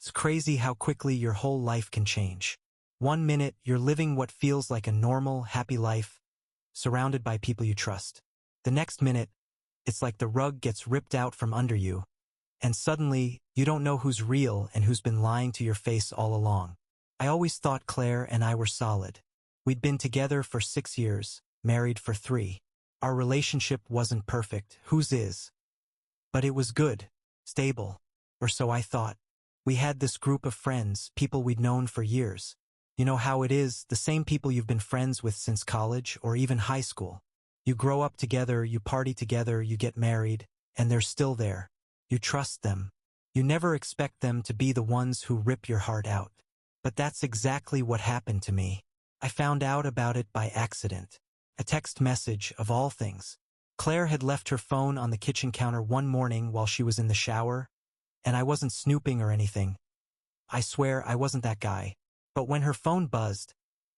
It's crazy how quickly your whole life can change. One minute, you're living what feels like a normal, happy life, surrounded by people you trust. The next minute, it's like the rug gets ripped out from under you, and suddenly, you don't know who's real and who's been lying to your face all along. I always thought Claire and I were solid. We'd been together for 6 years, married for 3. Our relationship wasn't perfect, whose is? But it was good, stable, or so I thought. We had this group of friends, people we'd known for years. You know how it is, the same people you've been friends with since college or even high school. You grow up together, you party together, you get married, and they're still there. You trust them. You never expect them to be the ones who rip your heart out. But that's exactly what happened to me. I found out about it by accident. A text message, of all things. Claire had left her phone on the kitchen counter one morning while she was in the shower, and I wasn't snooping or anything. I swear I wasn't that guy. But when her phone buzzed,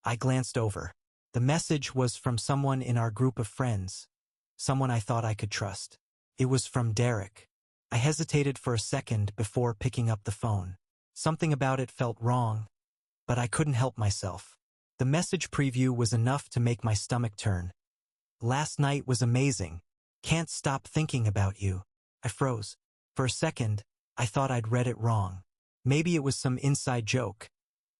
I glanced over. The message was from someone in our group of friends, someone I thought I could trust. It was from Derek. I hesitated for a second before picking up the phone. Something about it felt wrong, but I couldn't help myself. The message preview was enough to make my stomach turn. Last night was amazing. Can't stop thinking about you. I froze. For a second, I thought I'd read it wrong. Maybe it was some inside joke.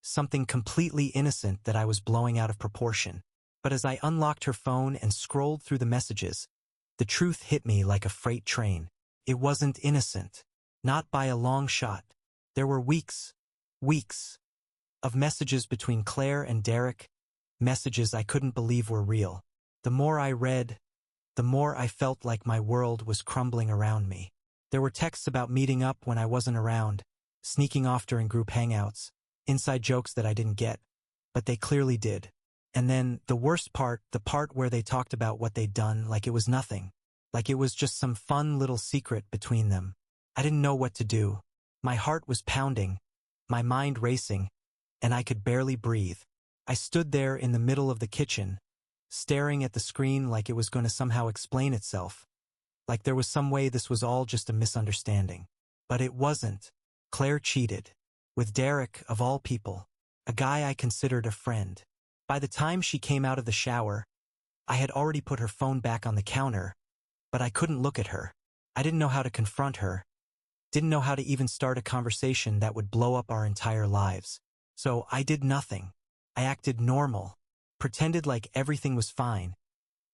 Something completely innocent that I was blowing out of proportion. But as I unlocked her phone and scrolled through the messages, the truth hit me like a freight train. It wasn't innocent. Not by a long shot. There were weeks of messages between Claire and Derek, messages I couldn't believe were real. The more I read, the more I felt like my world was crumbling around me. There were texts about meeting up when I wasn't around, sneaking off during group hangouts, inside jokes that I didn't get, but they clearly did. And then, the worst part, the part where they talked about what they'd done like it was nothing, like it was just some fun little secret between them. I didn't know what to do. My heart was pounding, my mind racing, and I could barely breathe. I stood there in the middle of the kitchen, staring at the screen like it was going to somehow explain itself, like there was some way this was all just a misunderstanding. But it wasn't. Claire cheated. With Derek, of all people, a guy I considered a friend. By the time she came out of the shower, I had already put her phone back on the counter, but I couldn't look at her. I didn't know how to confront her, didn't know how to even start a conversation that would blow up our entire lives. So I did nothing. I acted normal, pretended like everything was fine,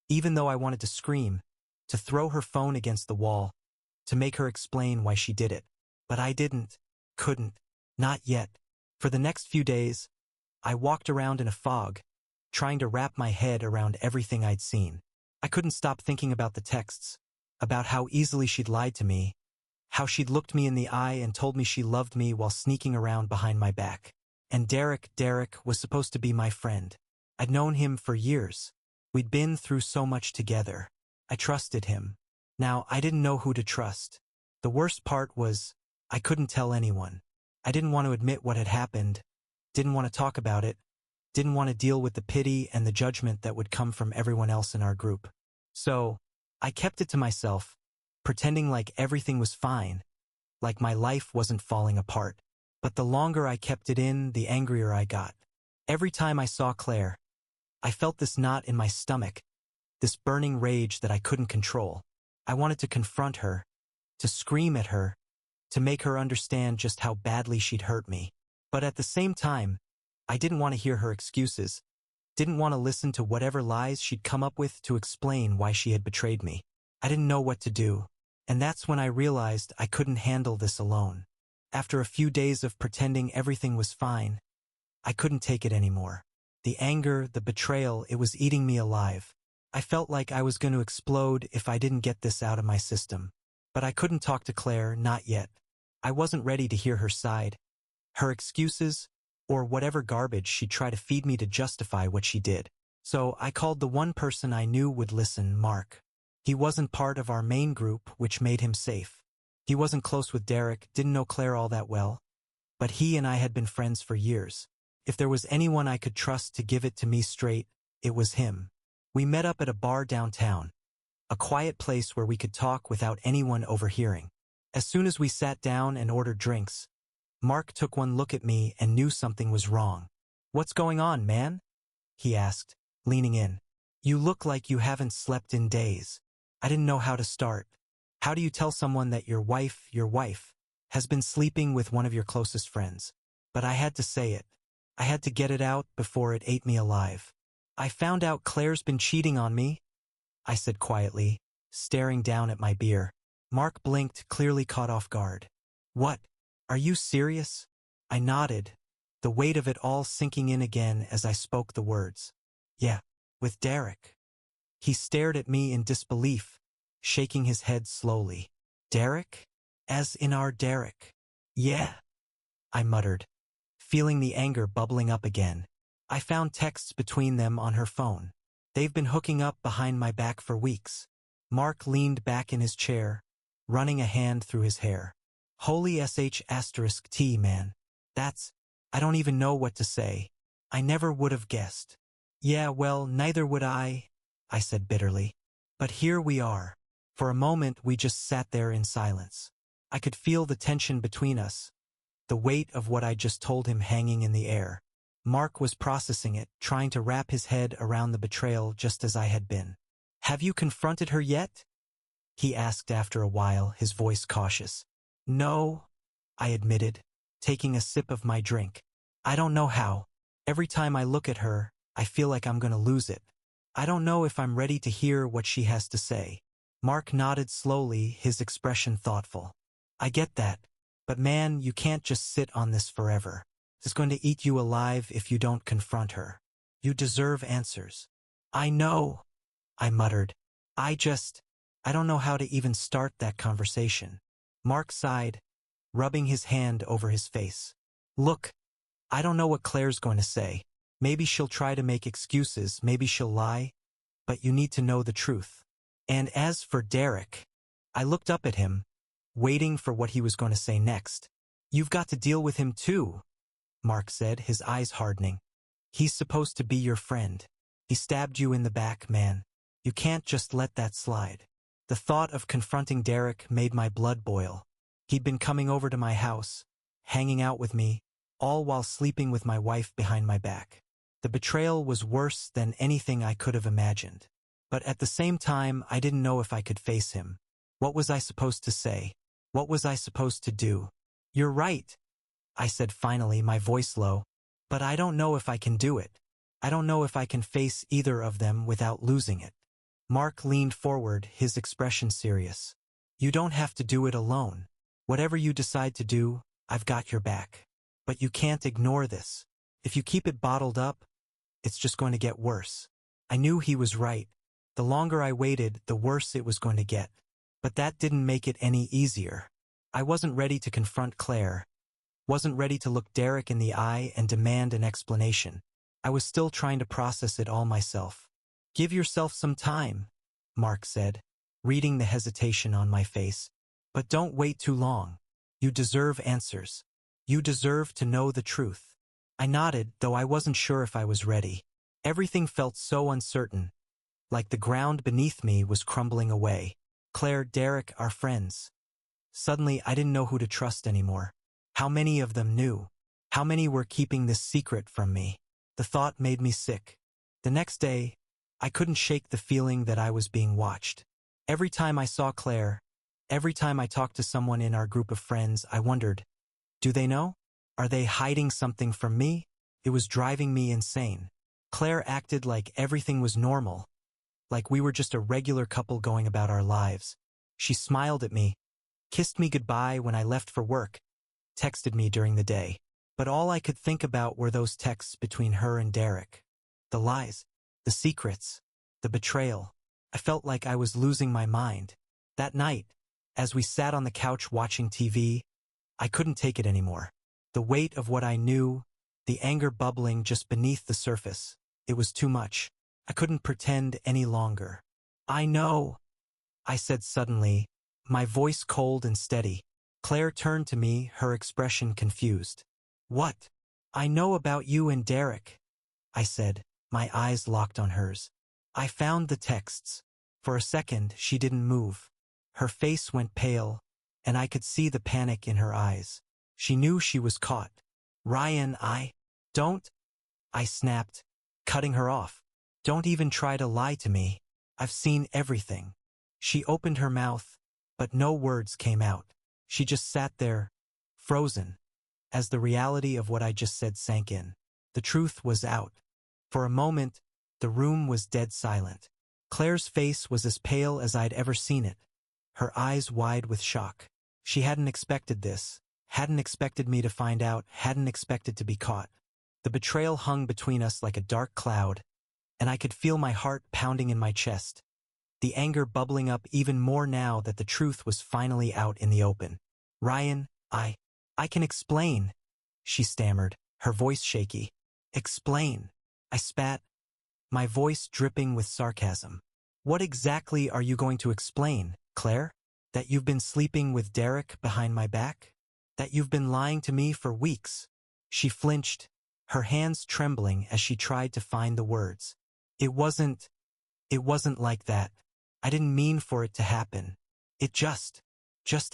even though I wanted to scream, to throw her phone against the wall, to make her explain why she did it. But I didn't, couldn't, not yet. For the next few days, I walked around in a fog, trying to wrap my head around everything I'd seen. I couldn't stop thinking about the texts, about how easily she'd lied to me, how she'd looked me in the eye and told me she loved me while sneaking around behind my back. And Derek was supposed to be my friend. I'd known him for years. We'd been through so much together. I trusted him. Now, I didn't know who to trust. The worst part was, I couldn't tell anyone. I didn't want to admit what had happened, didn't want to talk about it, didn't want to deal with the pity and the judgment that would come from everyone else in our group. So, I kept it to myself, pretending like everything was fine, like my life wasn't falling apart. But the longer I kept it in, the angrier I got. Every time I saw Claire, I felt this knot in my stomach, this burning rage that I couldn't control. I wanted to confront her, to scream at her, to make her understand just how badly she'd hurt me. But at the same time, I didn't want to hear her excuses, didn't want to listen to whatever lies she'd come up with to explain why she had betrayed me. I didn't know what to do, and that's when I realized I couldn't handle this alone. After a few days of pretending everything was fine, I couldn't take it anymore. The anger, the betrayal, it was eating me alive. I felt like I was going to explode if I didn't get this out of my system. But I couldn't talk to Claire, not yet. I wasn't ready to hear her side, her excuses, or whatever garbage she'd try to feed me to justify what she did. So I called the one person I knew would listen, Mark. He wasn't part of our main group, which made him safe. He wasn't close with Derek, didn't know Claire all that well, but he and I had been friends for years. If there was anyone I could trust to give it to me straight, it was him. We met up at a bar downtown, a quiet place where we could talk without anyone overhearing. As soon as we sat down and ordered drinks, Mark took one look at me and knew something was wrong. "What's going on, man?" he asked, leaning in. "You look like you haven't slept in days." I didn't know how to start. How do you tell someone that your wife, has been sleeping with one of your closest friends? But I had to say it. I had to get it out before it ate me alive. "I found out Claire's been cheating on me," I said quietly, staring down at my beer. Mark blinked, clearly caught off guard. "What? Are you serious?" I nodded, the weight of it all sinking in again as I spoke the words. "Yeah, with Derek." He stared at me in disbelief, shaking his head slowly. "Derek? As in our Derek?" "Yeah," I muttered, feeling the anger bubbling up again. "I found texts between them on her phone. They've been hooking up behind my back for weeks." Mark leaned back in his chair, running a hand through his hair. "Holy sh*T, man. I don't even know what to say. I never would have guessed." "Yeah, well, neither would I said bitterly. "But here we are." For a moment we just sat there in silence. I could feel the tension between us, the weight of what I just told him hanging in the air. Mark was processing it, trying to wrap his head around the betrayal just as I had been. "Have you confronted her yet?" he asked after a while, his voice cautious. "No," I admitted, taking a sip of my drink. "I don't know how. Every time I look at her, I feel like I'm going to lose it. I don't know if I'm ready to hear what she has to say." Mark nodded slowly, his expression thoughtful. "I get that. But man, you can't just sit on this forever. It's going to eat you alive if you don't confront her. You deserve answers." "I know," I muttered. I don't know how to even start that conversation." Mark sighed, rubbing his hand over his face. "Look, I don't know what Claire's going to say. Maybe she'll try to make excuses, maybe she'll lie, but you need to know the truth. And as for Derek," I looked up at him, waiting for what he was going to say next. "You've got to deal with him too," Mark said, his eyes hardening. "He's supposed to be your friend. He stabbed you in the back, man. You can't just let that slide." The thought of confronting Derek made my blood boil. He'd been coming over to my house, hanging out with me, all while sleeping with my wife behind my back. The betrayal was worse than anything I could have imagined. But at the same time, I didn't know if I could face him. What was I supposed to say? What was I supposed to do? "You're right," I said finally, my voice low. "But I don't know if I can do it. I don't know if I can face either of them without losing it." Mark leaned forward, his expression serious. "You don't have to do it alone. Whatever you decide to do, I've got your back. But you can't ignore this. If you keep it bottled up, it's just going to get worse." I knew he was right. The longer I waited, the worse it was going to get. But that didn't make it any easier. I wasn't ready to confront Claire, wasn't ready to look Derek in the eye and demand an explanation. I was still trying to process it all myself. "Give yourself some time," Mark said, reading the hesitation on my face. "But don't wait too long. You deserve answers. You deserve to know the truth." I nodded, though I wasn't sure if I was ready. Everything felt so uncertain, like the ground beneath me was crumbling away. Claire, Derek, our friends. Suddenly, I didn't know who to trust anymore. How many of them knew? How many were keeping this secret from me? The thought made me sick. The next day, I couldn't shake the feeling that I was being watched. Every time I saw Claire, every time I talked to someone in our group of friends, I wondered, do they know? Are they hiding something from me? It was driving me insane. Claire acted like everything was normal, like we were just a regular couple going about our lives. She smiled at me, kissed me goodbye when I left for work, texted me during the day. But all I could think about were those texts between her and Derek. The lies, the secrets, the betrayal. I felt like I was losing my mind. That night, as we sat on the couch watching TV, I couldn't take it anymore. The weight of what I knew, the anger bubbling just beneath the surface, it was too much. I couldn't pretend any longer. "I know," I said suddenly, my voice cold and steady. Claire turned to me, her expression confused. "What?" "I know about you and Derek," I said, my eyes locked on hers. "I found the texts." For a second, she didn't move. Her face went pale, and I could see the panic in her eyes. She knew she was caught. Ryan, don't, I snapped, cutting her off. Don't even try to lie to me. I've seen everything. She opened her mouth, but no words came out. She just sat there, frozen, as the reality of what I just said sank in. The truth was out. For a moment, the room was dead silent. Claire's face was as pale as I'd ever seen it, her eyes wide with shock. She hadn't expected this, hadn't expected me to find out, hadn't expected to be caught. The betrayal hung between us like a dark cloud, and I could feel my heart pounding in my chest, the anger bubbling up even more now that the truth was finally out in the open. Ryan, I can explain, she stammered, her voice shaky. Explain, I spat, my voice dripping with sarcasm. What exactly are you going to explain, Claire? That you've been sleeping with Derek behind my back? That you've been lying to me for weeks? She flinched, her hands trembling as she tried to find the words. It wasn't like that. I didn't mean for it to happen. It just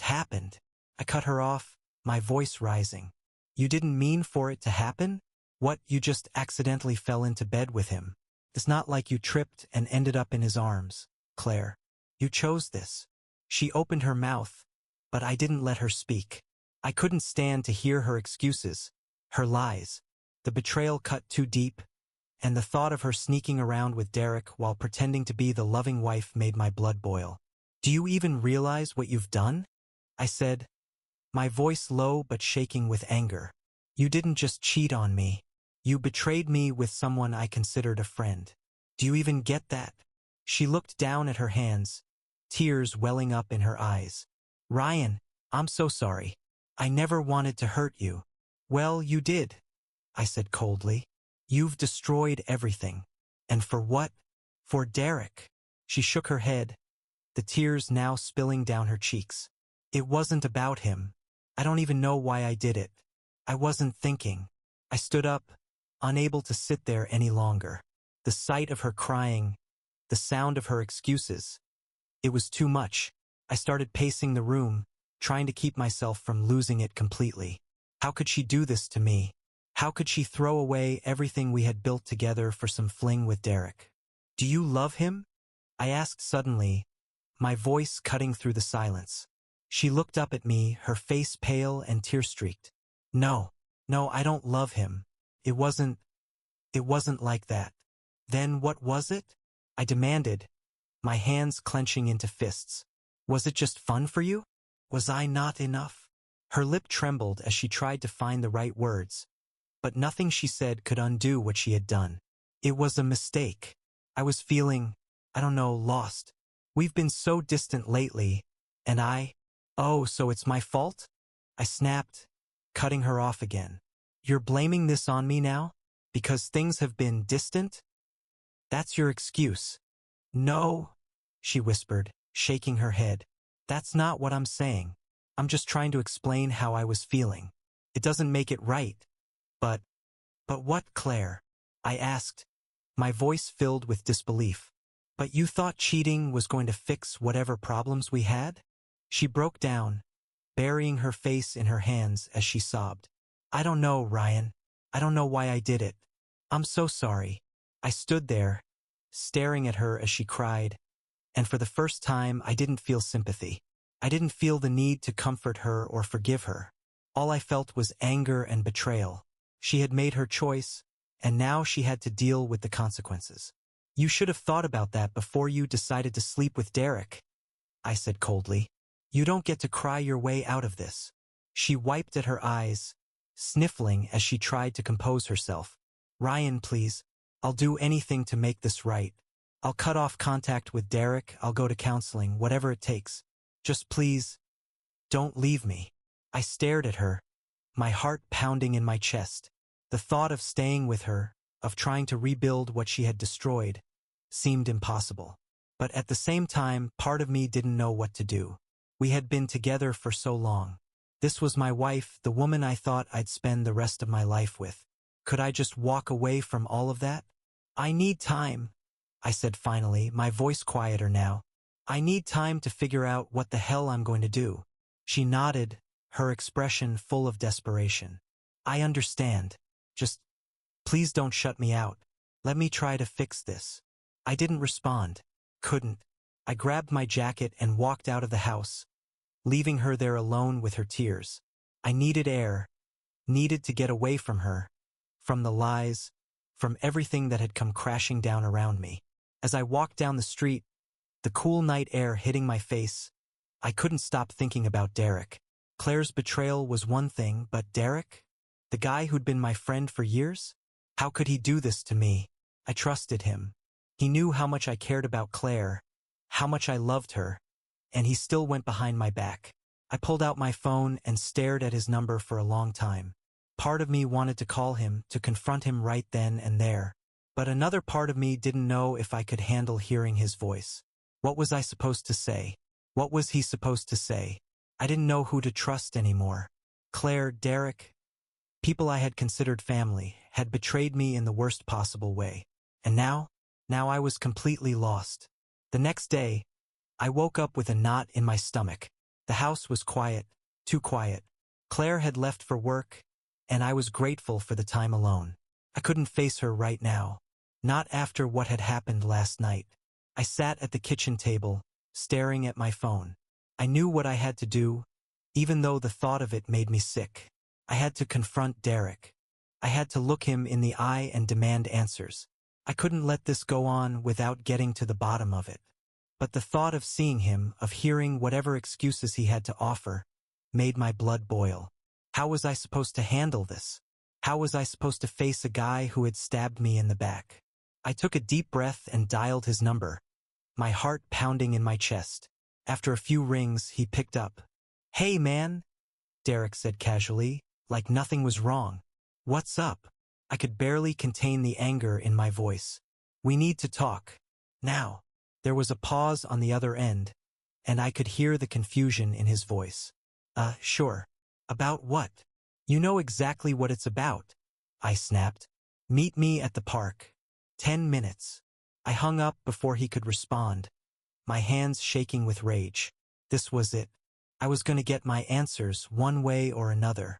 happened. I cut her off, my voice rising. You didn't mean for it to happen? What, you just accidentally fell into bed with him? It's not like you tripped and ended up in his arms, Claire. You chose this. She opened her mouth, but I didn't let her speak. I couldn't stand to hear her excuses, her lies. The betrayal cut too deep, and the thought of her sneaking around with Derek while pretending to be the loving wife made my blood boil. Do you even realize what you've done? I said, my voice low but shaking with anger. You didn't just cheat on me. You betrayed me with someone I considered a friend. Do you even get that? She looked down at her hands, tears welling up in her eyes. Ryan, I'm so sorry. I never wanted to hurt you. Well, you did, I said coldly. You've destroyed everything. And for what? For Derek. She shook her head, the tears now spilling down her cheeks. It wasn't about him. I don't even know why I did it. I wasn't thinking. I stood up, unable to sit there any longer. The sight of her crying, the sound of her excuses. It was too much. I started pacing the room, trying to keep myself from losing it completely. How could she do this to me? How could she throw away everything we had built together for some fling with Derek? Do you love him? I asked suddenly, my voice cutting through the silence. She looked up at me, her face pale and tear-streaked. No, I don't love him. It wasn't like that. Then what was it? I demanded, my hands clenching into fists. Was it just fun for you? Was I not enough? Her lip trembled as she tried to find the right words, but nothing she said could undo what she had done. It was a mistake. I was feeling, lost. We've been so distant lately, and oh, so it's my fault? I snapped, cutting her off again. You're blaming this on me now? Because things have been distant? That's your excuse. No, she whispered, shaking her head. That's not what I'm saying. I'm just trying to explain how I was feeling. It doesn't make it right. But what, Claire? I asked, my voice filled with disbelief. But you thought cheating was going to fix whatever problems we had? She broke down, burying her face in her hands as she sobbed. I don't know, Ryan. I don't know why I did it. I'm so sorry. I stood there, staring at her as she cried, and for the first time I didn't feel sympathy. I didn't feel the need to comfort her or forgive her. All I felt was anger and betrayal. She had made her choice, and now she had to deal with the consequences. You should have thought about that before you decided to sleep with Derek, I said coldly. You don't get to cry your way out of this. She wiped at her eyes, sniffling as she tried to compose herself. Ryan, please. I'll do anything to make this right. I'll cut off contact with Derek, I'll go to counseling, whatever it takes. Just please, don't leave me. I stared at her, my heart pounding in my chest. The thought of staying with her, of trying to rebuild what she had destroyed, seemed impossible. But at the same time, part of me didn't know what to do. We had been together for so long. This was my wife, the woman I thought I'd spend the rest of my life with. Could I just walk away from all of that? I need time, I said finally, my voice quieter now. I need time to figure out what the hell I'm going to do. She nodded, her expression full of desperation. I understand. Just, please don't shut me out. Let me try to fix this. I didn't respond. Couldn't. I grabbed my jacket and walked out of the house, leaving her there alone with her tears. I needed air, needed to get away from her, from the lies, from everything that had come crashing down around me. As I walked down the street, the cool night air hitting my face, I couldn't stop thinking about Derek. Claire's betrayal was one thing, but Derek? The guy who'd been my friend for years? How could he do this to me? I trusted him. He knew how much I cared about Claire, how much I loved her, and he still went behind my back. I pulled out my phone and stared at his number for a long time. Part of me wanted to call him, to confront him right then and there. But another part of me didn't know if I could handle hearing his voice. What was I supposed to say? What was he supposed to say? I didn't know who to trust anymore. Claire, Derek, people I had considered family, had betrayed me in the worst possible way. And now I was completely lost. The next day, I woke up with a knot in my stomach. The house was quiet, too quiet. Claire had left for work, and I was grateful for the time alone. I couldn't face her right now. Not after what had happened last night. I sat at the kitchen table, staring at my phone. I knew what I had to do, even though the thought of it made me sick. I had to confront Derek. I had to look him in the eye and demand answers. I couldn't let this go on without getting to the bottom of it. But the thought of seeing him, of hearing whatever excuses he had to offer, made my blood boil. How was I supposed to handle this? How was I supposed to face a guy who had stabbed me in the back? I took a deep breath and dialed his number, my heart pounding in my chest. After a few rings, he picked up. "Hey, man," Derek said casually, like nothing was wrong. "What's up?" I could barely contain the anger in my voice. "We need to talk. Now." There was a pause on the other end, and I could hear the confusion in his voice. Sure. About what?" "You know exactly what it's about," I snapped. "Meet me at the park. 10 minutes. I hung up before he could respond, my hands shaking with rage. This was it. I was going to get my answers one way or another.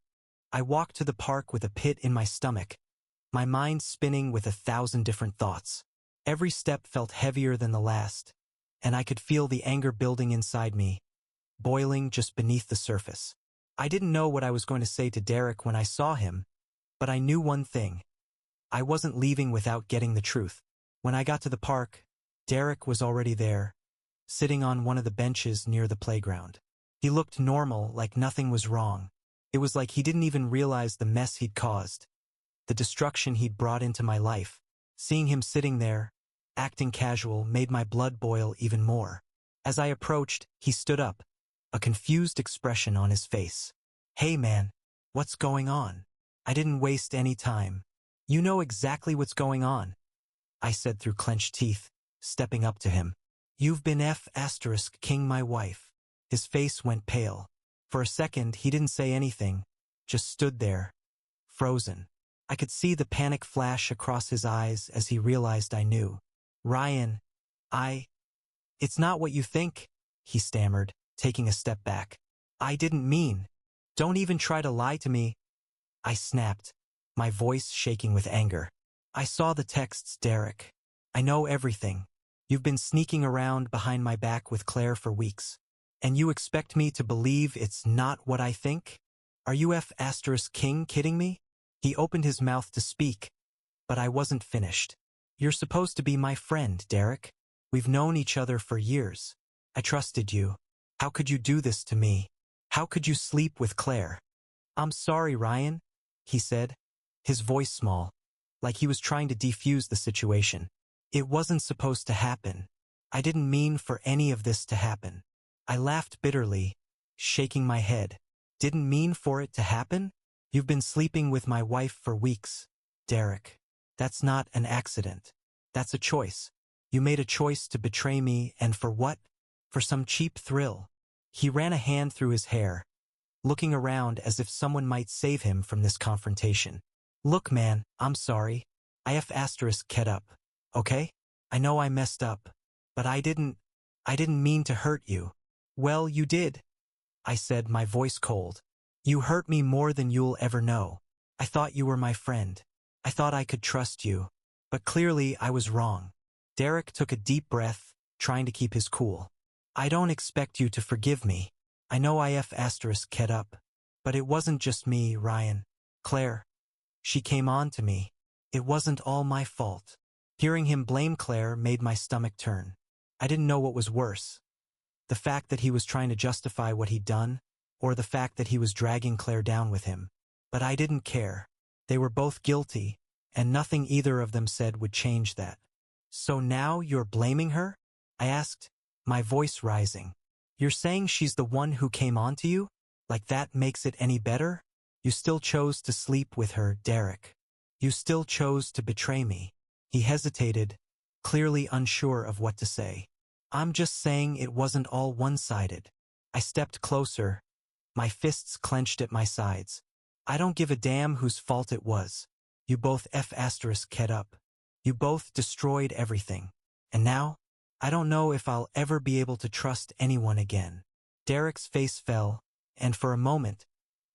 I walked to the park with a pit in my stomach, my mind spinning with 1,000 different thoughts. Every step felt heavier than the last, and I could feel the anger building inside me, boiling just beneath the surface. I didn't know what I was going to say to Derek when I saw him, but I knew one thing. I wasn't leaving without getting the truth. When I got to the park, Derek was already there, sitting on one of the benches near the playground. He looked normal, like nothing was wrong. It was like he didn't even realize the mess he'd caused, the destruction he'd brought into my life. Seeing him sitting there, acting casual, made my blood boil even more. As I approached, he stood up, a confused expression on his face. "Hey man, what's going on?" I didn't waste any time. "You know exactly what's going on," I said through clenched teeth, stepping up to him. "You've been *king my wife." His face went pale. For a second, he didn't say anything, just stood there, frozen. I could see the panic flash across his eyes as he realized I knew. "Ryan, it's not what you think," he stammered, taking a step back. "I didn't mean. Don't even try to lie to me." I snapped, my voice shaking with anger. "I saw the texts, Derek. I know everything. You've been sneaking around behind my back with Claire for weeks. And you expect me to believe it's not what I think? Are you *king kidding me?" He opened his mouth to speak, but I wasn't finished. "You're supposed to be my friend, Derek. We've known each other for years. I trusted you. How could you do this to me? How could you sleep with Claire?" "I'm sorry, Ryan," he said, his voice small, like he was trying to defuse the situation. "It wasn't supposed to happen. I didn't mean for any of this to happen." I laughed bitterly, shaking my head. "Didn't mean for it to happen? You've been sleeping with my wife for weeks, Derek. That's not an accident. That's a choice. You made a choice to betray me, and for what? For some cheap thrill." He ran a hand through his hair, looking around as if someone might save him from this confrontation. "Look, man, I'm sorry. I *ket up, okay? I know I messed up, but I didn't mean to hurt you." "Well, you did," I said, my voice cold. You hurt me more than you'll ever know. I thought you were my friend. I thought I could trust you. But clearly I was wrong. Derek took a deep breath, trying to keep his cool. I don't expect you to forgive me. I know IF asterisk Ket up. But it wasn't just me, Ryan. Claire. She came on to me. It wasn't all my fault. Hearing him blame Claire made my stomach turn. I didn't know what was worse. The fact that he was trying to justify what he'd done, or the fact that he was dragging Claire down with him. But I didn't care. They were both guilty, and nothing either of them said would change that. So now you're blaming her? I asked, my voice rising. You're saying she's the one who came on to you? Like that makes it any better? You still chose to sleep with her, Derek. You still chose to betray me. He hesitated, clearly unsure of what to say. I'm just saying it wasn't all one-sided. I stepped closer, my fists clenched at my sides. I don't give a damn whose fault it was. You both Ket up. You both destroyed everything. And now, I don't know if I'll ever be able to trust anyone again. Derek's face fell, and for a moment,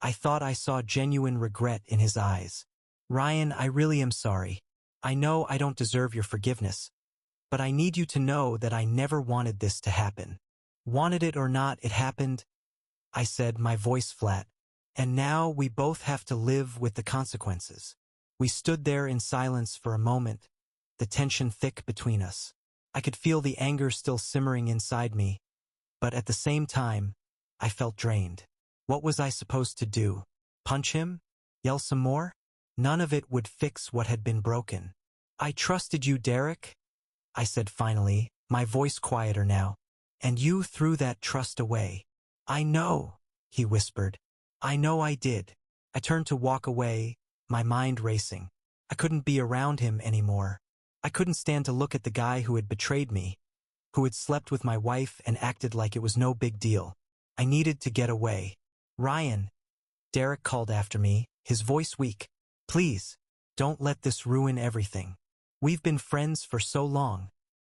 I thought I saw genuine regret in his eyes. Ryan, I really am sorry. I know I don't deserve your forgiveness. But I need you to know that I never wanted this to happen. Wanted it or not, it happened, I said, my voice flat. And now we both have to live with the consequences. We stood there in silence for a moment, the tension thick between us. I could feel the anger still simmering inside me, but at the same time, I felt drained. What was I supposed to do? Punch him? Yell some more? None of it would fix what had been broken. I trusted you, Derek, I said finally, my voice quieter now. And you threw that trust away. I know, he whispered. I know I did. I turned to walk away, my mind racing. I couldn't be around him anymore. I couldn't stand to look at the guy who had betrayed me, who had slept with my wife and acted like it was no big deal. I needed to get away. Ryan, Derek called after me, his voice weak. Please, don't let this ruin everything. We've been friends for so long.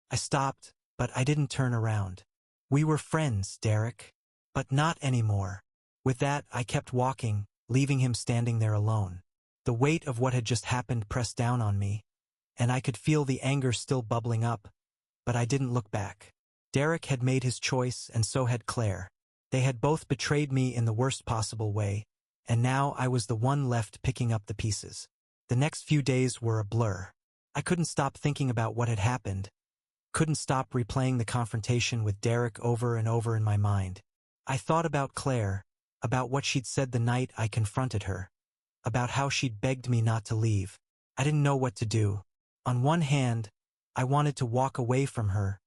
I stopped, but I didn't turn around. We were friends, Derek. But not anymore. With that, I kept walking, leaving him standing there alone. The weight of what had just happened pressed down on me, and I could feel the anger still bubbling up, but I didn't look back. Derek had made his choice, and so had Claire. They had both betrayed me in the worst possible way, and now I was the one left picking up the pieces. The next few days were a blur. I couldn't stop thinking about what had happened. Couldn't stop replaying the confrontation with Derek over and over in my mind. I thought about Claire, about what she'd said the night I confronted her, about how she'd begged me not to leave. I didn't know what to do. On one hand, I wanted to walk away from her,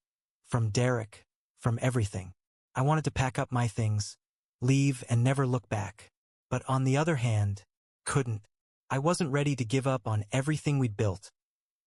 from Derek, from everything. I wanted to pack up my things, leave and never look back. But on the other hand, couldn't. I wasn't ready to give up on everything we'd built.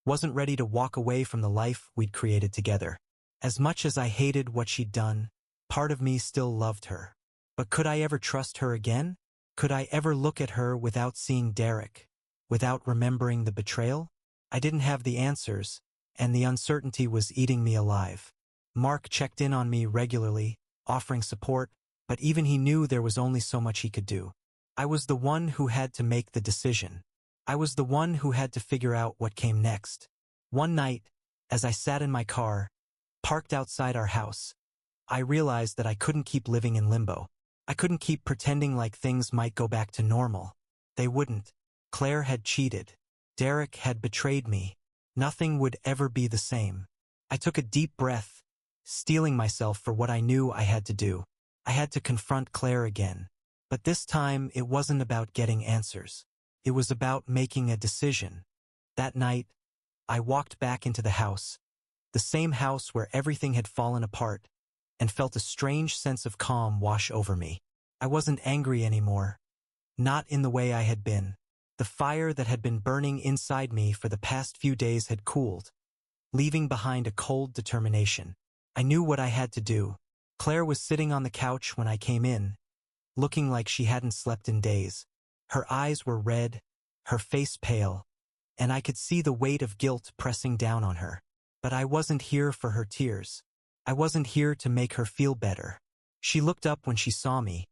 Wasn't ready to walk away from the life we'd created together. As much as I hated what she'd done, part of me still loved her. But could I ever trust her again? Could I ever look at her without seeing Derek, without remembering the betrayal? I didn't have the answers, and the uncertainty was eating me alive. Mark checked in on me regularly, offering support, but even he knew there was only so much he could do. I was the one who had to make the decision. I was the one who had to figure out what came next. One night, as I sat in my car, parked outside our house, I realized that I couldn't keep living in limbo. I couldn't keep pretending like things might go back to normal. They wouldn't. Claire had cheated. Derek had betrayed me. Nothing would ever be the same. I took a deep breath, steeling myself for what I knew I had to do. I had to confront Claire again. But this time, it wasn't about getting answers. It was about making a decision. That night, I walked back into the house, the same house where everything had fallen apart, and felt a strange sense of calm wash over me. I wasn't angry anymore. Not in the way I had been. The fire that had been burning inside me for the past few days had cooled, leaving behind a cold determination. I knew what I had to do. Claire was sitting on the couch when I came in, looking like she hadn't slept in days. Her eyes were red, her face pale, and I could see the weight of guilt pressing down on her. But I wasn't here for her tears. I wasn't here to make her feel better. She looked up when she saw me,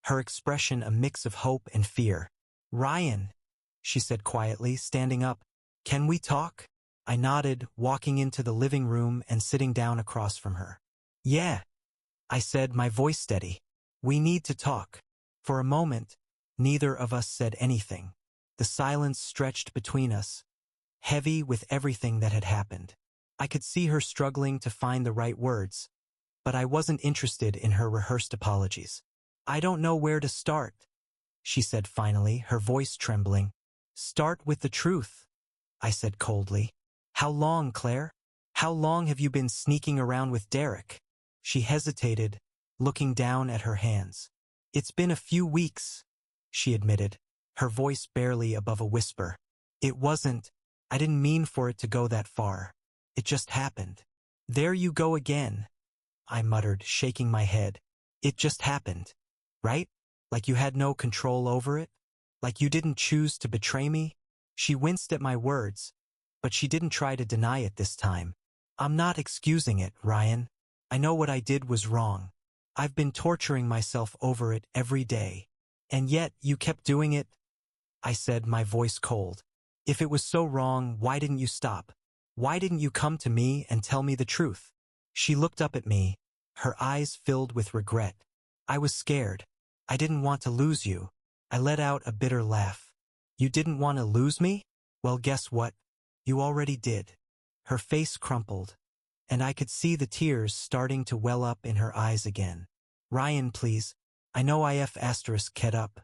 her expression a mix of hope and fear. "Ryan," she said quietly, standing up. "Can we talk?" I nodded, walking into the living room and sitting down across from her. "Yeah," I said, my voice steady. "We need to talk." For a moment, neither of us said anything. The silence stretched between us, heavy with everything that had happened. I could see her struggling to find the right words, but I wasn't interested in her rehearsed apologies. "I don't know where to start," she said finally, her voice trembling. "Start with the truth," I said coldly. "How long, Claire? How long have you been sneaking around with Derek?" She hesitated, looking down at her hands. "It's been a few weeks," she admitted, her voice barely above a whisper. I didn't mean for it to go that far. It just happened." "There you go again," I muttered, shaking my head. "It just happened, right? Like you had no control over it? Like you didn't choose to betray me?" She winced at my words, but she didn't try to deny it this time. "I'm not excusing it, Ryan. I know what I did was wrong. I've been torturing myself over it every day. And yet you kept doing it," I said, my voice cold. "If it was so wrong, why didn't you stop? Why didn't you come to me and tell me the truth?" She looked up at me, her eyes filled with regret. "I was scared. I didn't want to lose you." I let out a bitter laugh. "You didn't want to lose me? Well, guess what? You already did." Her face crumpled, and I could see the tears starting to well up in her eyes again. "Ryan, please. I know IF asterisk Ket up.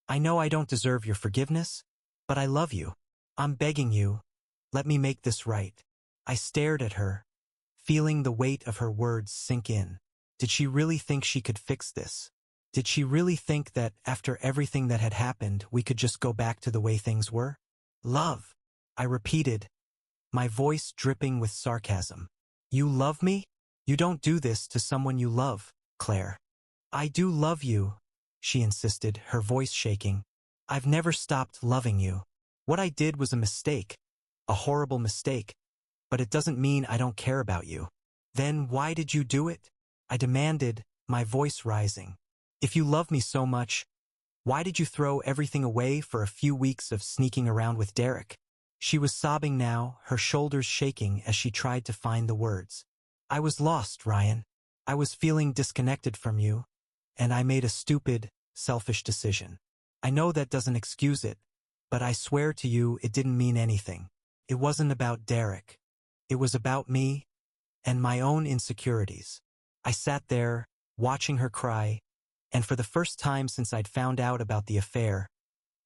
I know I don't deserve your forgiveness, but I love you. I'm begging you. Let me make this right." I stared at her, feeling the weight of her words sink in. Did she really think she could fix this? Did she really think that, after everything that had happened, we could just go back to the way things were? "Love," I repeated, my voice dripping with sarcasm. "You love me? You don't do this to someone you love, Claire." "I do love you," she insisted, her voice shaking. "I've never stopped loving you. What I did was a mistake, a horrible mistake, but it doesn't mean I don't care about you." "Then why did you do it?" I demanded, my voice rising. "If you love me so much, why did you throw everything away for a few weeks of sneaking around with Derek?" She was sobbing now, her shoulders shaking as she tried to find the words. "I was lost, Ryan. I was feeling disconnected from you, and I made a stupid, selfish decision. I know that doesn't excuse it, but I swear to you it didn't mean anything. It wasn't about Derek. It was about me and my own insecurities." I sat there, watching her cry, and for the first time since I'd found out about the affair,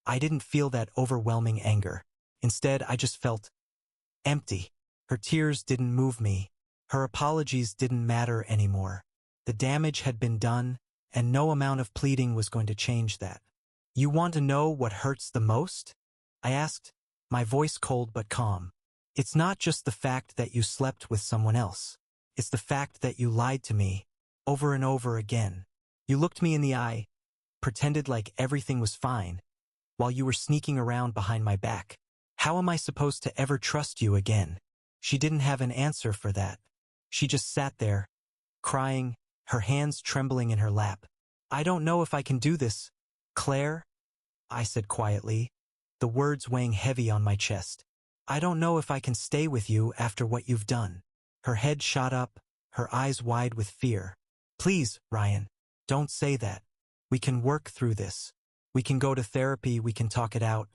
I didn't feel that overwhelming anger. Instead, I just felt empty. Her tears didn't move me. Her apologies didn't matter anymore. The damage had been done, and no amount of pleading was going to change that. "You want to know what hurts the most?" I asked, my voice cold but calm. "It's not just the fact that you slept with someone else. It's the fact that you lied to me, over and over again. You looked me in the eye, pretended like everything was fine, while you were sneaking around behind my back. How am I supposed to ever trust you again?" She didn't have an answer for that. She just sat there, crying, her hands trembling in her lap. "I don't know if I can do this, Claire," I said quietly, the words weighing heavy on my chest. "I don't know if I can stay with you after what you've done." Her head shot up, her eyes wide with fear. "Please, Ryan, don't say that. We can work through this. We can go to therapy, we can talk it out.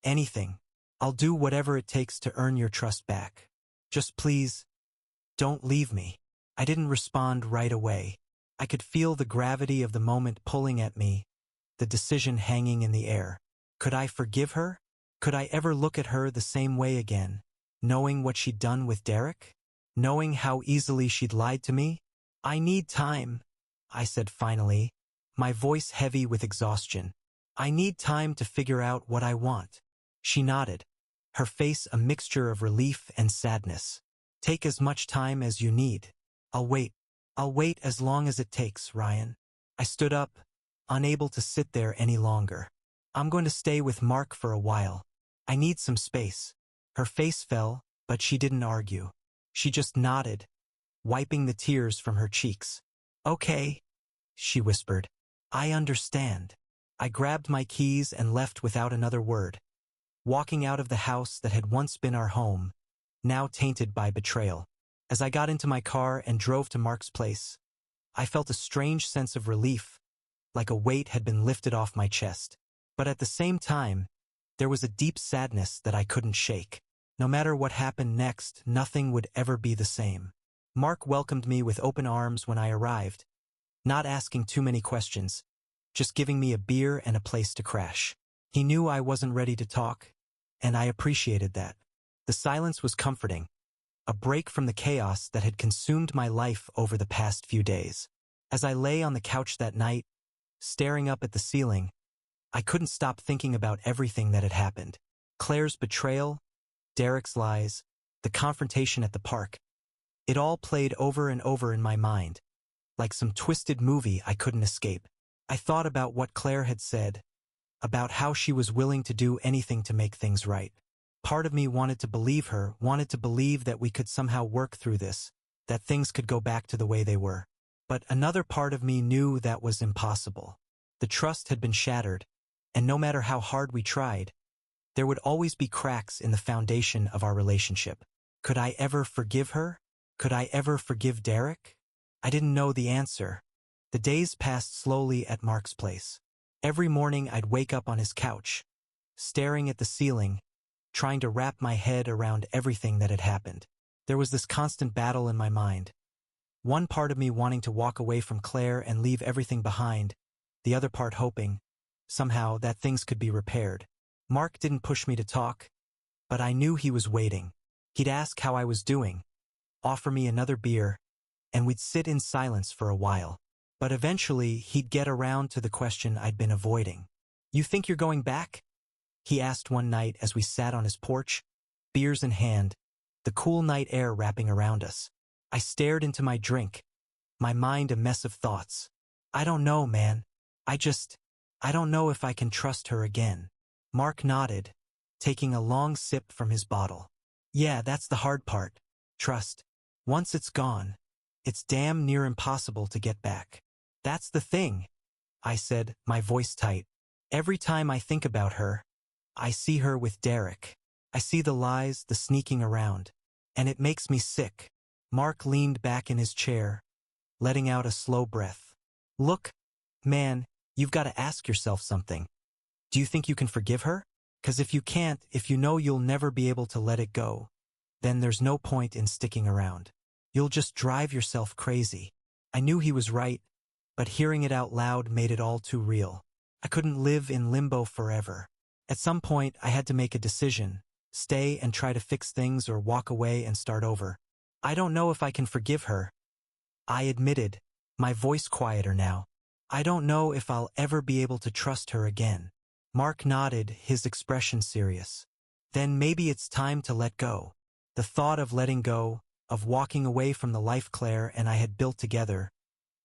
Anything. I'll do whatever it takes to earn your trust back. Just please, don't leave me." I didn't respond right away. I could feel the gravity of the moment pulling at me, the decision hanging in the air. Could I forgive her? Could I ever look at her the same way again, knowing what she'd done with Derek? Knowing how easily she'd lied to me? "I need time," I said finally, my voice heavy with exhaustion. "I need time to figure out what I want." She nodded, her face a mixture of relief and sadness. "Take as much time as you need. I'll wait. I'll wait as long as it takes, Ryan." I stood up, unable to sit there any longer. "I'm going to stay with Mark for a while. I need some space." Her face fell, but she didn't argue. She just nodded, wiping the tears from her cheeks. "Okay," she whispered. I understand. I grabbed my keys and left without another word, walking out of the house that had once been our home, now tainted by betrayal. As I got into my car and drove to Mark's place, I felt a strange sense of relief, like a weight had been lifted off my chest. But at the same time, there was a deep sadness that I couldn't shake. No matter what happened next, nothing would ever be the same. Mark welcomed me with open arms when I arrived, not asking too many questions, just giving me a beer and a place to crash. He knew I wasn't ready to talk, and I appreciated that. The silence was comforting, a break from the chaos that had consumed my life over the past few days. As I lay on the couch that night, staring up at the ceiling, I couldn't stop thinking about everything that had happened. Claire's betrayal, Derek's lies, the confrontation at the park. It all played over and over in my mind, like some twisted movie I couldn't escape. I thought about what Claire had said, about how she was willing to do anything to make things right. Part of me wanted to believe her, wanted to believe that we could somehow work through this, that things could go back to the way they were. But another part of me knew that was impossible. The trust had been shattered, and no matter how hard we tried, there would always be cracks in the foundation of our relationship. Could I ever forgive her? Could I ever forgive Derek? I didn't know the answer. The days passed slowly at Mark's place. Every morning I'd wake up on his couch, staring at the ceiling, trying to wrap my head around everything that had happened. There was this constant battle in my mind. One part of me wanting to walk away from Claire and leave everything behind, the other part hoping, somehow, that things could be repaired. Mark didn't push me to talk, but I knew he was waiting. He'd ask how I was doing, offer me another beer, and we'd sit in silence for a while. But eventually, he'd get around to the question I'd been avoiding. "You think you're going back?" he asked one night as we sat on his porch, beers in hand, the cool night air wrapping around us. I stared into my drink, my mind a mess of thoughts. "I don't know, man. I don't know if I can trust her again." Mark nodded, taking a long sip from his bottle. "Yeah, that's the hard part. Trust. Once it's gone, it's damn near impossible to get back." "That's the thing," I said, my voice tight. "Every time I think about her, I see her with Derek. I see the lies, the sneaking around, and it makes me sick." Mark leaned back in his chair, letting out a slow breath. "Look, man, you've got to ask yourself something. Do you think you can forgive her? 'Cause if you can't, if you know you'll never be able to let it go, then there's no point in sticking around. You'll just drive yourself crazy." I knew he was right, but hearing it out loud made it all too real. I couldn't live in limbo forever. At some point, I had to make a decision, stay and try to fix things or walk away and start over. "I don't know if I can forgive her," I admitted, my voice quieter now. "I don't know if I'll ever be able to trust her again." Mark nodded, his expression serious. "Then maybe it's time to let go." The thought of letting go, of walking away from the life Claire and I had built together,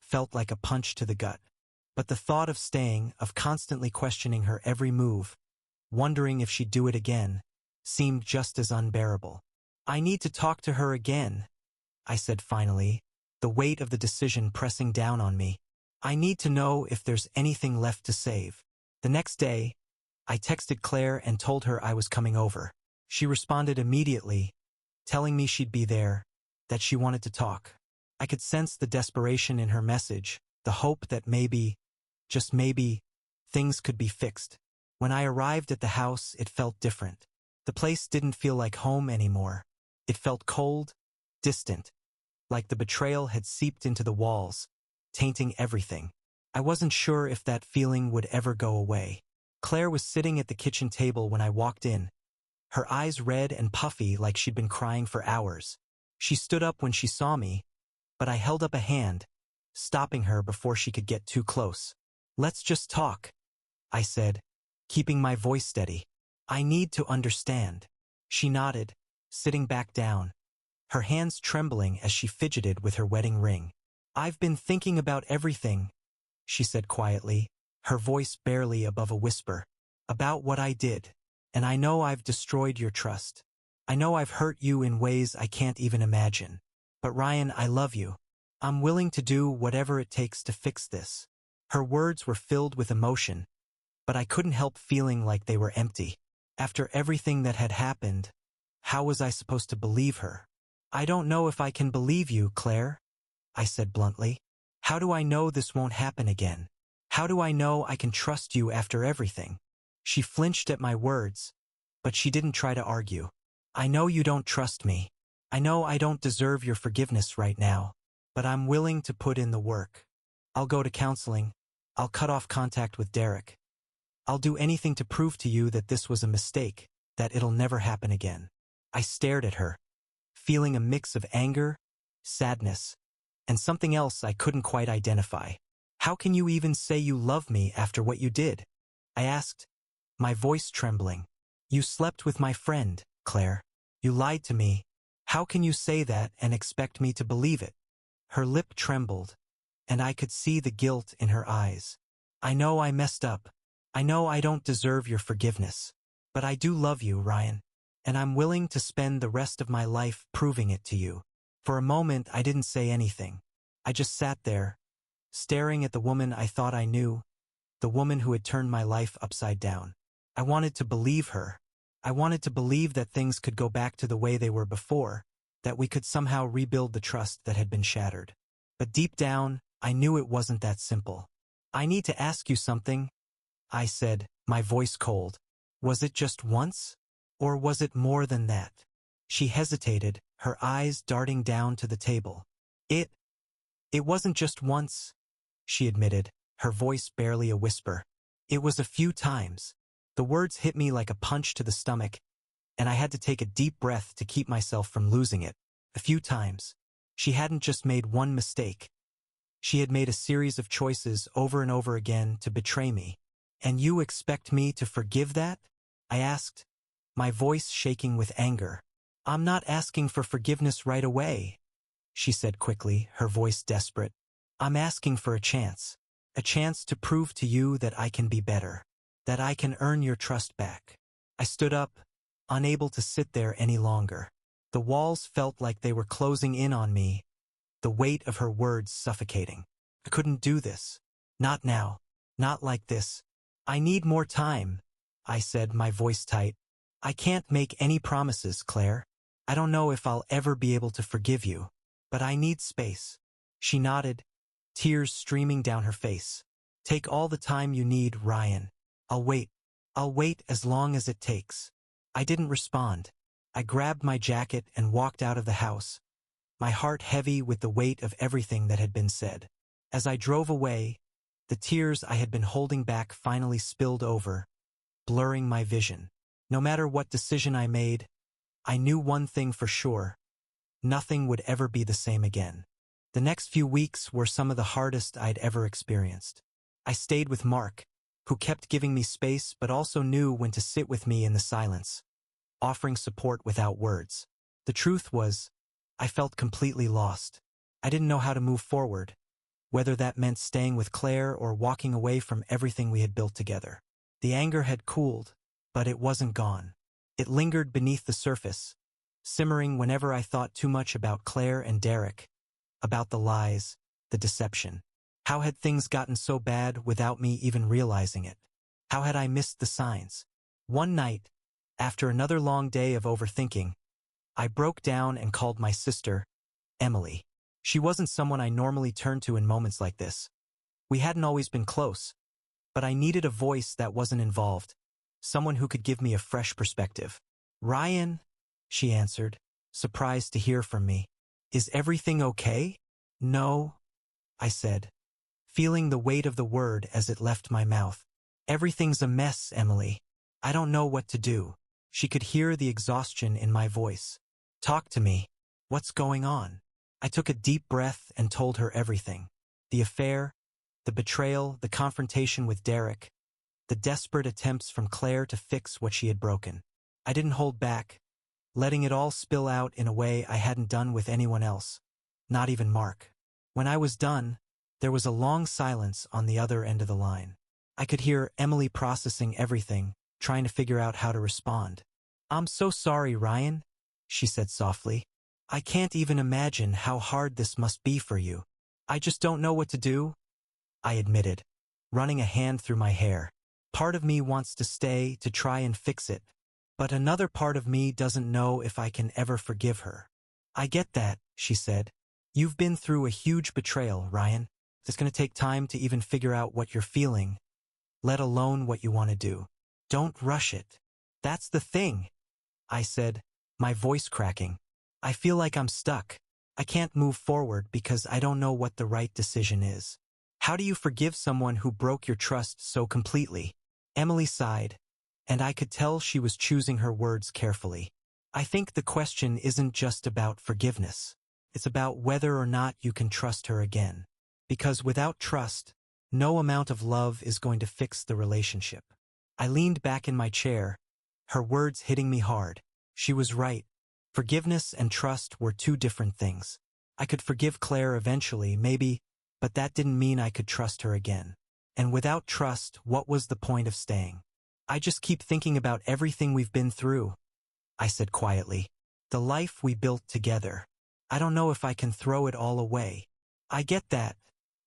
felt like a punch to the gut. But the thought of staying, of constantly questioning her every move, wondering if she'd do it again, seemed just as unbearable. "I need to talk to her again," I said finally, the weight of the decision pressing down on me. "I need to know if there's anything left to save." The next day, I texted Claire and told her I was coming over. She responded immediately, telling me she'd be there, that she wanted to talk. I could sense the desperation in her message, the hope that maybe, just maybe, things could be fixed. When I arrived at the house, it felt different. The place didn't feel like home anymore. It felt cold, distant, like the betrayal had seeped into the walls, tainting everything. I wasn't sure if that feeling would ever go away. Claire was sitting at the kitchen table when I walked in, her eyes red and puffy like she'd been crying for hours. She stood up when she saw me, but I held up a hand, stopping her before she could get too close. "Let's just talk," I said, keeping my voice steady. "I need to understand." She nodded, sitting back down, her hands trembling as she fidgeted with her wedding ring. "I've been thinking about everything," she said quietly, her voice barely above a whisper. "About what I did. And I know I've destroyed your trust. I know I've hurt you in ways I can't even imagine. But Ryan, I love you. I'm willing to do whatever it takes to fix this. Her words were filled with emotion, but I couldn't help feeling like they were empty. After everything that had happened, how was I supposed to believe her? "I don't know if I can believe you, Claire," I said bluntly. "How do I know this won't happen again? How do I know I can trust you after everything?" She flinched at my words, but she didn't try to argue. "I know you don't trust me. I know I don't deserve your forgiveness right now, but I'm willing to put in the work. I'll go to counseling. I'll cut off contact with Derek. I'll do anything to prove to you that this was a mistake, that it'll never happen again." I stared at her, feeling a mix of anger, sadness, and something else I couldn't quite identify. "How can you even say you love me after what you did?" I asked, my voice trembling. "You slept with my friend, Claire. You lied to me. How can you say that and expect me to believe it?" Her lip trembled, and I could see the guilt in her eyes. "I know I messed up. I know I don't deserve your forgiveness. But I do love you, Ryan, and I'm willing to spend the rest of my life proving it to you." For a moment, I didn't say anything. I just sat there, staring at the woman I thought I knew, the woman who had turned my life upside down. I wanted to believe her. I wanted to believe that things could go back to the way they were before, that we could somehow rebuild the trust that had been shattered. But deep down, I knew it wasn't that simple. "I need to ask you something," I said, my voice cold. "Was it just once? Or was it more than that?" She hesitated, her eyes darting down to the table. It wasn't just once," she admitted, her voice barely a whisper. "It was a few times." The words hit me like a punch to the stomach, and I had to take a deep breath to keep myself from losing it. A few times. She hadn't just made one mistake. She had made a series of choices over and over again to betray me. "And you expect me to forgive that?" I asked, my voice shaking with anger. "I'm not asking for forgiveness right away," she said quickly, her voice desperate. "I'm asking for a chance to prove to you that I can be better, that I can earn your trust back." I stood up, unable to sit there any longer. The walls felt like they were closing in on me, the weight of her words suffocating. I couldn't do this. Not now. Not like this. "I need more time," I said, my voice tight. "I can't make any promises, Claire. I don't know if I'll ever be able to forgive you, but I need space." She nodded, tears streaming down her face. "Take all the time you need, Ryan. I'll wait. I'll wait as long as it takes." I didn't respond. I grabbed my jacket and walked out of the house, my heart heavy with the weight of everything that had been said. As I drove away, the tears I had been holding back finally spilled over, blurring my vision. No matter what decision I made, I knew one thing for sure: nothing would ever be the same again. The next few weeks were some of the hardest I'd ever experienced. I stayed with Mark, who kept giving me space but also knew when to sit with me in the silence, offering support without words. The truth was, I felt completely lost. I didn't know how to move forward, whether that meant staying with Claire or walking away from everything we had built together. The anger had cooled, but it wasn't gone. It lingered beneath the surface, simmering whenever I thought too much about Claire and Derek, about the lies, the deception. How had things gotten so bad without me even realizing it? How had I missed the signs? One night, after another long day of overthinking, I broke down and called my sister, Emily. She wasn't someone I normally turn to in moments like this. We hadn't always been close, but I needed a voice that wasn't involved, someone who could give me a fresh perspective. "Ryan," she answered, surprised to hear from me. "Is everything okay?" "No," I said, feeling the weight of the word as it left my mouth. "Everything's a mess, Emily. I don't know what to do." She could hear the exhaustion in my voice. "Talk to me. What's going on?" I took a deep breath and told her everything. The affair, the betrayal, the confrontation with Derek, the desperate attempts from Claire to fix what she had broken. I didn't hold back, letting it all spill out in a way I hadn't done with anyone else, not even Mark. When I was done, there was a long silence on the other end of the line. I could hear Emily processing everything, trying to figure out how to respond. "I'm so sorry, Ryan," she said softly. "I can't even imagine how hard this must be for you. I just don't know what to do," I admitted, running a hand through my hair. Part of me wants to stay to try and fix it, but another part of me doesn't know if I can ever forgive her. I get that, she said. You've been through a huge betrayal, Ryan. It's going to take time to even figure out what you're feeling, let alone what you want to do. Don't rush it. That's the thing, I said, my voice cracking. I feel like I'm stuck. I can't move forward because I don't know what the right decision is. How do you forgive someone who broke your trust so completely? Emily sighed, and I could tell she was choosing her words carefully. I think the question isn't just about forgiveness. It's about whether or not you can trust her again. Because without trust, no amount of love is going to fix the relationship. I leaned back in my chair, her words hitting me hard. She was right. Forgiveness and trust were two different things. I could forgive Claire eventually, maybe, but that didn't mean I could trust her again. And without trust, what was the point of staying? I just keep thinking about everything we've been through, I said quietly. The life we built together. I don't know if I can throw it all away. I get that,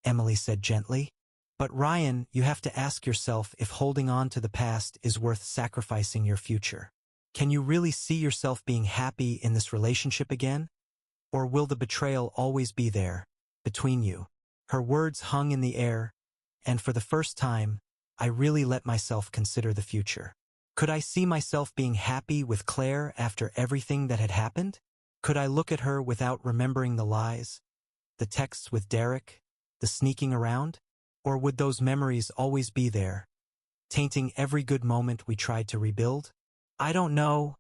Emily said gently. But Ryan, you have to ask yourself if holding on to the past is worth sacrificing your future. Can you really see yourself being happy in this relationship again? Or will the betrayal always be there, between you? Her words hung in the air, and for the first time, I really let myself consider the future. Could I see myself being happy with Claire after everything that had happened? Could I look at her without remembering the lies, the texts with Derek, the sneaking around? Or would those memories always be there, tainting every good moment we tried to rebuild? I don't know,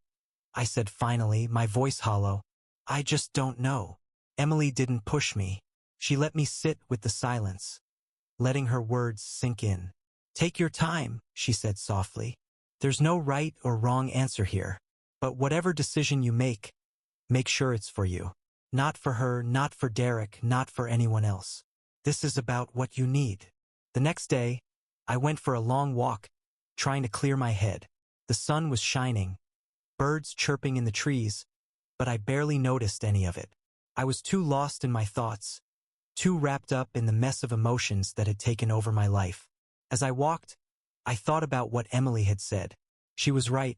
I said finally, my voice hollow. I just don't know. Emily didn't push me. She let me sit with the silence, letting her words sink in. Take your time, she said softly. There's no right or wrong answer here. But whatever decision you make sure it's for you. Not for her, not for Derek, not for anyone else. This is about what you need. The next day, I went for a long walk, trying to clear my head. The sun was shining, birds chirping in the trees, but I barely noticed any of it. I was too lost in my thoughts, too wrapped up in the mess of emotions that had taken over my life. As I walked, I thought about what Emily had said. She was right.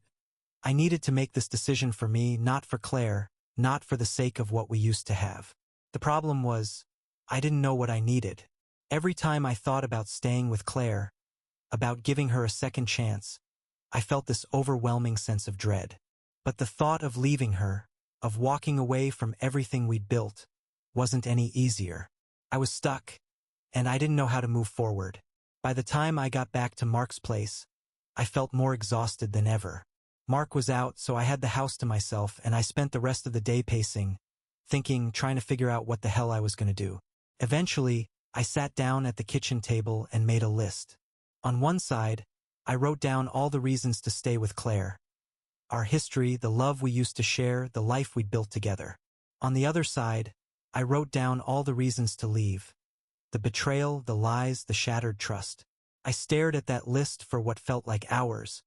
I needed to make this decision for me, not for Claire, not for the sake of what we used to have. The problem was, I didn't know what I needed. Every time I thought about staying with Claire, about giving her a second chance, I felt this overwhelming sense of dread. But the thought of leaving her, of walking away from everything we'd built, wasn't any easier. I was stuck, and I didn't know how to move forward. By the time I got back to Mark's place, I felt more exhausted than ever. Mark was out, so I had the house to myself, and I spent the rest of the day pacing, thinking, trying to figure out what the hell I was going to do. Eventually, I sat down at the kitchen table and made a list. On one side, I wrote down all the reasons to stay with Claire. Our history, the love we used to share, the life we'd built together. On the other side, I wrote down all the reasons to leave. The betrayal, the lies, the shattered trust. I stared at that list for what felt like hours,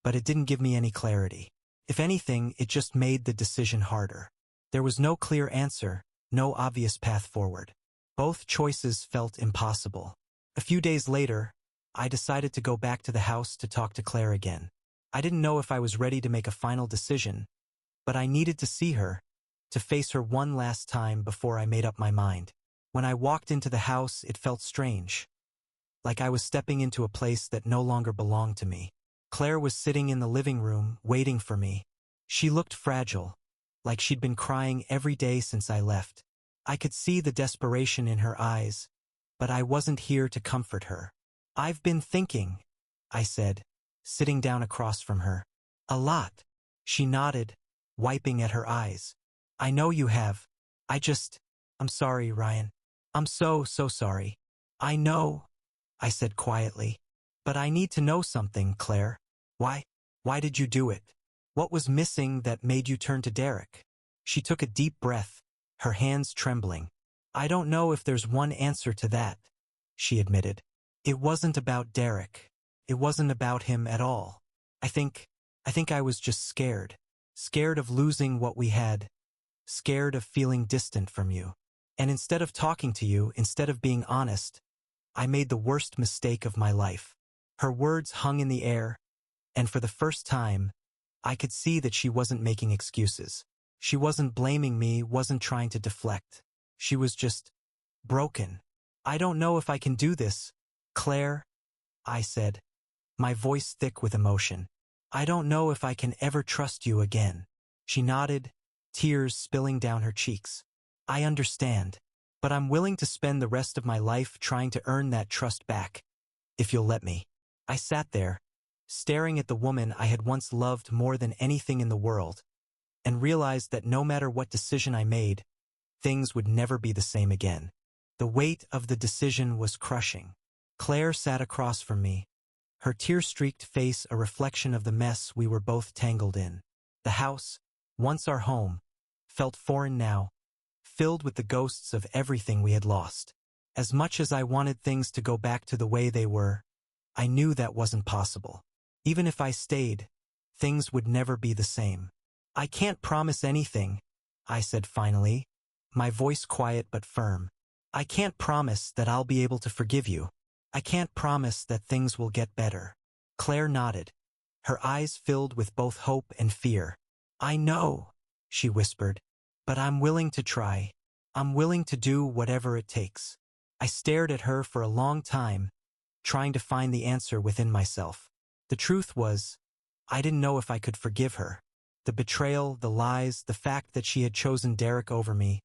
but it didn't give me any clarity. If anything, it just made the decision harder. There was no clear answer, no obvious path forward. Both choices felt impossible. A few days later, I decided to go back to the house to talk to Claire again. I didn't know if I was ready to make a final decision, but I needed to see her, to face her one last time before I made up my mind. When I walked into the house, it felt strange, like I was stepping into a place that no longer belonged to me. Claire was sitting in the living room, waiting for me. She looked fragile, like she'd been crying every day since I left. I could see the desperation in her eyes, but I wasn't here to comfort her. I've been thinking, I said, sitting down across from her. A lot. She nodded, wiping at her eyes. I know you have. I'm sorry, Ryan. I'm so sorry. I know, I said quietly. But I need to know something, Claire. Why did you do it? What was missing that made you turn to Derek? She took a deep breath, her hands trembling. I don't know if there's one answer to that, she admitted. It wasn't about Derek. It wasn't about him at all. I think I was just scared. Scared of losing what we had. Scared of feeling distant from you. And instead of talking to you, instead of being honest, I made the worst mistake of my life. Her words hung in the air, and for the first time, I could see that she wasn't making excuses. She wasn't blaming me, wasn't trying to deflect. She was just broken. I don't know if I can do this, Claire, I said, my voice thick with emotion. I don't know if I can ever trust you again. She nodded, tears spilling down her cheeks. I understand, but I'm willing to spend the rest of my life trying to earn that trust back, if you'll let me. I sat there, staring at the woman I had once loved more than anything in the world, and realized that no matter what decision I made, things would never be the same again. The weight of the decision was crushing. Claire sat across from me, her tear-streaked face a reflection of the mess we were both tangled in. The house, once our home, felt foreign now, filled with the ghosts of everything we had lost. As much as I wanted things to go back to the way they were, I knew that wasn't possible. Even if I stayed, things would never be the same. I can't promise anything, I said finally, my voice quiet but firm. I can't promise that I'll be able to forgive you. I can't promise that things will get better. Claire nodded, her eyes filled with both hope and fear. I know, she whispered, but I'm willing to try. I'm willing to do whatever it takes. I stared at her for a long time, trying to find the answer within myself. The truth was, I didn't know if I could forgive her. The betrayal, the lies, the fact that she had chosen Derek over me.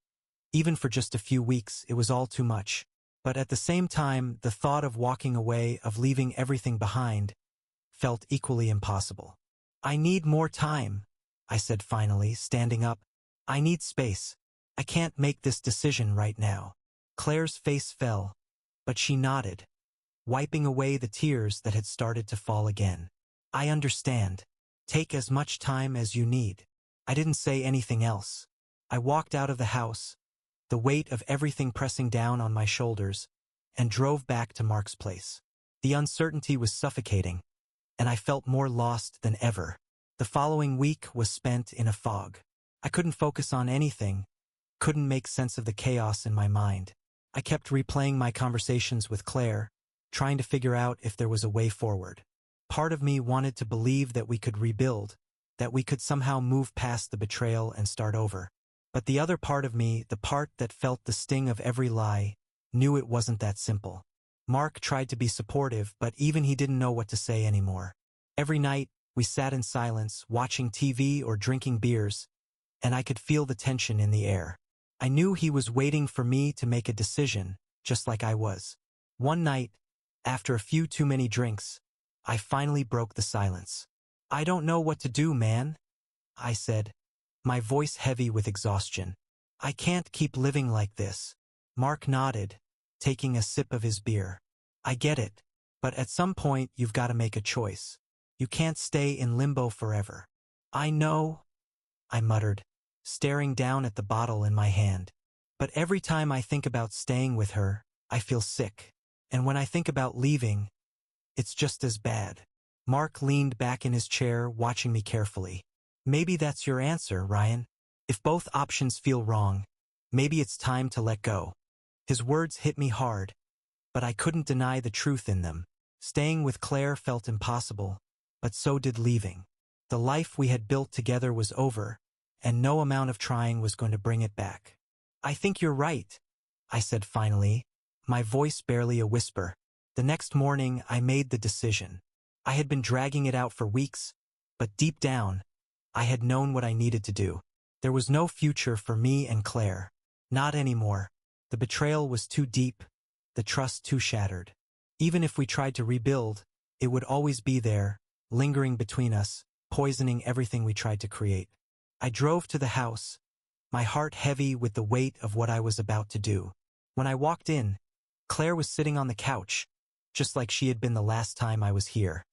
Even for just a few weeks, it was all too much. But at the same time, the thought of walking away, of leaving everything behind, felt equally impossible. I need more time, I said finally, standing up. I need space. I can't make this decision right now. Claire's face fell, but she nodded, wiping away the tears that had started to fall again. I understand. Take as much time as you need. I didn't say anything else. I walked out of the house, the weight of everything pressing down on my shoulders, and drove back to Mark's place. The uncertainty was suffocating, and I felt more lost than ever. The following week was spent in a fog. I couldn't focus on anything, couldn't make sense of the chaos in my mind. I kept replaying my conversations with Claire, trying to figure out if there was a way forward. Part of me wanted to believe that we could rebuild, that we could somehow move past the betrayal and start over. But the other part of me, the part that felt the sting of every lie, knew it wasn't that simple. Mark tried to be supportive, but even he didn't know what to say anymore. Every night, we sat in silence, watching TV or drinking beers, and I could feel the tension in the air. I knew he was waiting for me to make a decision, just like I was. One night, after a few too many drinks, I finally broke the silence. I don't know what to do, man, I said, my voice heavy with exhaustion. I can't keep living like this. Mark nodded, taking a sip of his beer. I get it, but at some point you've got to make a choice. You can't stay in limbo forever. I know, I muttered, staring down at the bottle in my hand. But every time I think about staying with her, I feel sick. And when I think about leaving, it's just as bad. Mark leaned back in his chair, watching me carefully. Maybe that's your answer, Ryan. If both options feel wrong, maybe it's time to let go. His words hit me hard, but I couldn't deny the truth in them. Staying with Claire felt impossible, but so did leaving. The life we had built together was over, and no amount of trying was going to bring it back. I think you're right, I said finally, my voice barely a whisper. The next morning, I made the decision. I had been dragging it out for weeks, but deep down, I had known what I needed to do. There was no future for me and Claire. Not anymore. The betrayal was too deep, the trust too shattered. Even if we tried to rebuild, it would always be there, lingering between us, poisoning everything we tried to create. I drove to the house, my heart heavy with the weight of what I was about to do. When I walked in, Claire was sitting on the couch, just like she had been the last time I was here.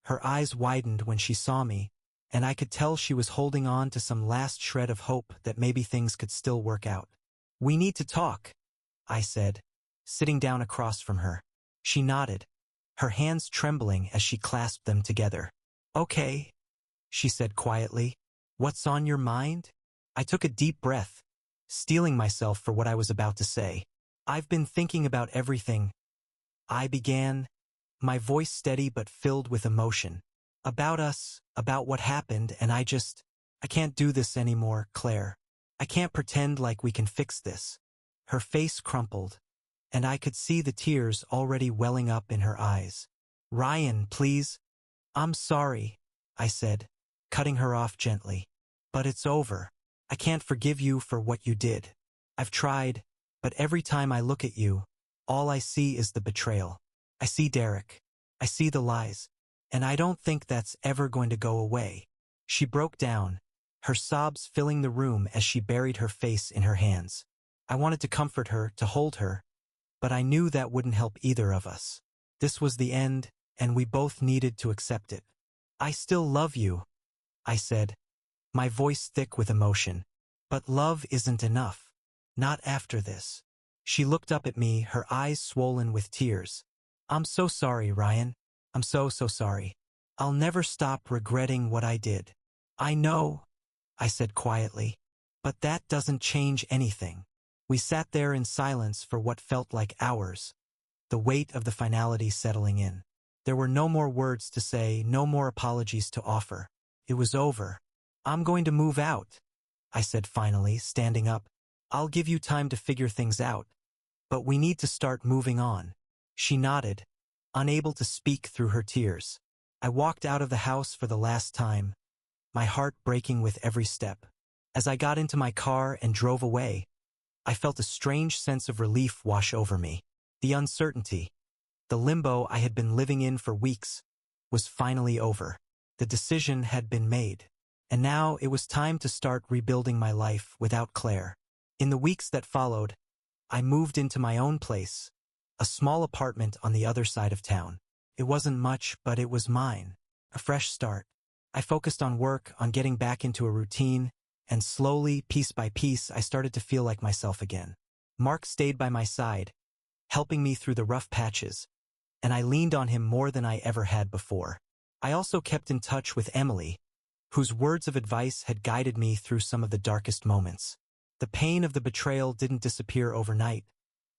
Her eyes widened when she saw me, and I could tell she was holding on to some last shred of hope that maybe things could still work out. We need to talk, I said, sitting down across from her. She nodded, her hands trembling as she clasped them together. Okay, she said quietly. What's on your mind? I took a deep breath, steeling myself for what I was about to say. I've been thinking about everything. I began, my voice steady but filled with emotion. About us, about what happened, and I can't do this anymore, Claire. I can't pretend like we can fix this. Her face crumpled, and I could see the tears already welling up in her eyes. Ryan, please. I'm sorry, I said, cutting her off gently. But it's over. I can't forgive you for what you did. I've tried, but every time I look at you, all I see is the betrayal. I see Derek. I see the lies. And I don't think that's ever going to go away. She broke down, her sobs filling the room as she buried her face in her hands. I wanted to comfort her, to hold her, but I knew that wouldn't help either of us. This was the end, and we both needed to accept it. I still love you, I said, my voice thick with emotion. But love isn't enough. Not after this. She looked up at me, her eyes swollen with tears. I'm so sorry, Ryan. I'm so sorry. I'll never stop regretting what I did. I know, I said quietly, but that doesn't change anything. We sat there in silence for what felt like hours, the weight of the finality settling in. There were no more words to say, no more apologies to offer. It was over. I'm going to move out, I said finally, standing up. I'll give you time to figure things out, but we need to start moving on. She nodded, unable to speak through her tears. I walked out of the house for the last time, my heart breaking with every step. As I got into my car and drove away, I felt a strange sense of relief wash over me. The uncertainty, the limbo I had been living in for weeks, was finally over. The decision had been made, and now it was time to start rebuilding my life without Claire. In the weeks that followed, I moved into my own place, a small apartment on the other side of town. It wasn't much, but it was mine. A fresh start. I focused on work, on getting back into a routine, and slowly, piece by piece, I started to feel like myself again. Mark stayed by my side, helping me through the rough patches, and I leaned on him more than I ever had before. I also kept in touch with Emily, whose words of advice had guided me through some of the darkest moments. The pain of the betrayal didn't disappear overnight,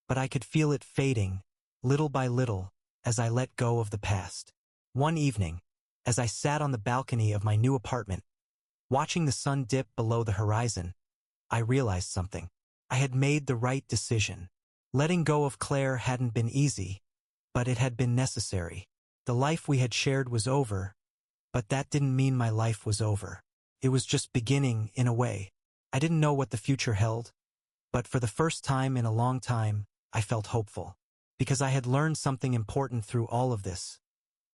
but I could feel it fading, little by little, as I let go of the past. One evening, as I sat on the balcony of my new apartment, watching the sun dip below the horizon, I realized something. I had made the right decision. Letting go of Claire hadn't been easy, but it had been necessary. The life we had shared was over, but that didn't mean my life was over. It was just beginning, in a way. I didn't know what the future held, but for the first time in a long time, I felt hopeful. Because I had learned something important through all of this.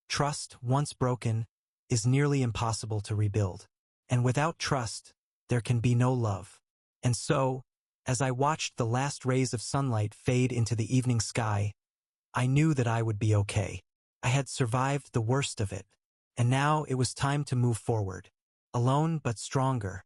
Trust, once broken, is nearly impossible to rebuild. And without trust, there can be no love. And so, as I watched the last rays of sunlight fade into the evening sky, I knew that I would be okay. I had survived the worst of it, and now it was time to move forward. Alone but stronger.